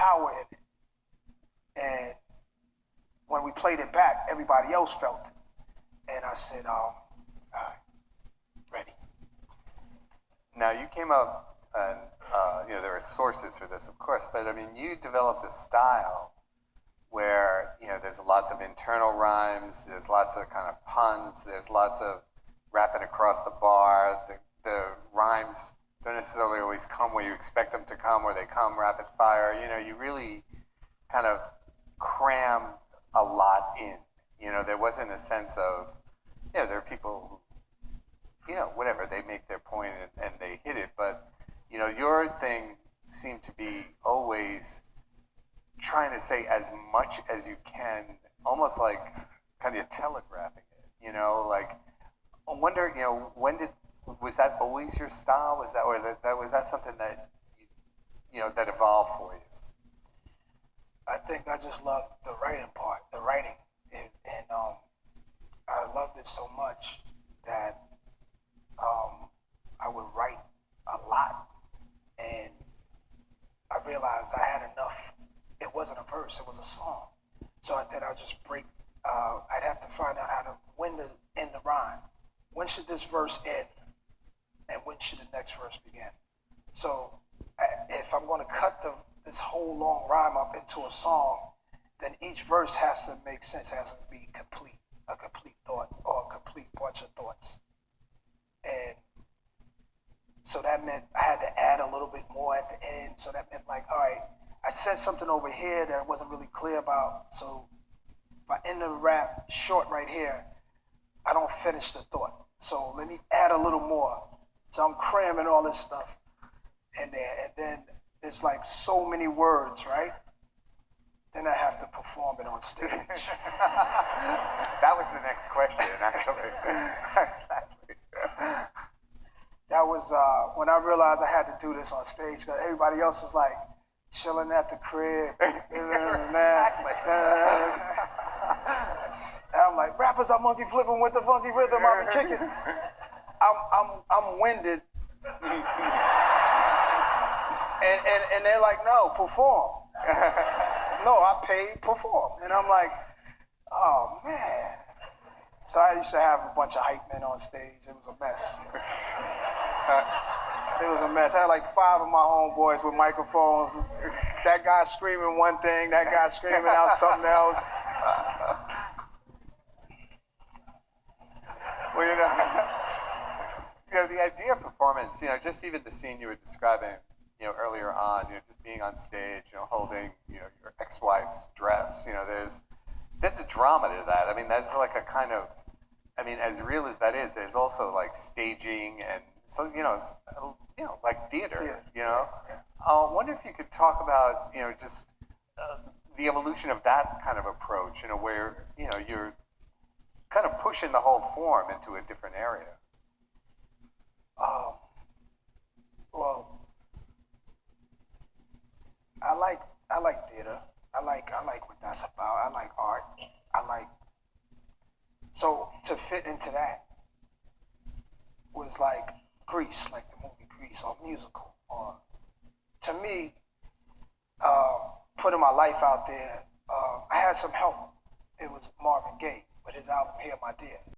power in it. And when we played it back, everybody else felt it. And I said, all right, ready. Now you came up, and there are sources for this, of course, but I mean, you developed a style where there's lots of internal rhymes, there's lots of kind of puns, there's lots of rapping across the bar. The rhymes don't necessarily always come where you expect them to come, or they come rapid fire. You really kind of cram a lot in. There wasn't a sense of, there are people who, whatever, they make their point and they hit it, but, your thing seemed to be always trying to say as much as you can, almost like kind of telegraphing it, like, I wonder, was that always your style? Was that something that, that evolved for you? I think I just love the writing part, the writing. And I loved it so much that I would write a lot. And I realized I had enough. It wasn't a verse, it was a song. So I thought I'd just break, I'd have to find out how to, when to end the rhyme. When should this verse end? And when should the next verse begin? So if I'm going to cut this whole long rhyme up into a song, then each verse has to make sense, has to be complete, a complete thought or a complete bunch of thoughts. And so that meant I had to add a little bit more at the end. So that meant like, all right, I said something over here that I wasn't really clear about. So if I end the rap short right here, I don't finish the thought. So let me add a little more. So I'm cramming all this stuff in there. And then there's like so many words, right? Then I have to perform it on stage. That was the next question, actually. Exactly. That was when I realized I had to do this on stage, because everybody else was like chilling at the crib. Exactly. I'm like, rappers are monkey flipping with the funky rhythm, I'll be kicking. I'm winded. And they're like, no, perform. No, I paid, perform. And I'm like, oh man. So I used to have a bunch of hype men on stage. It was a mess. It was a mess. I had like 5 of my homeboys with microphones. That guy screaming one thing, that guy screaming out something else. Well, the idea of performance, just even the scene you were describing, earlier on, just being on stage, holding, your ex-wife's dress, there's a drama to that. I mean, that's like a kind of, as real as that is, there's also like staging and so, it's, like theater, I wonder if you could talk about, just the evolution of that kind of approach, where, you're kind of pushing the whole form into a different area. Well, I like theater. I like what that's about. I like art. So to fit into that was like Grease, like the movie Grease, or musical. Or to me, putting my life out there, I had some help. It was Marvin Gaye with his album Hear My Dear.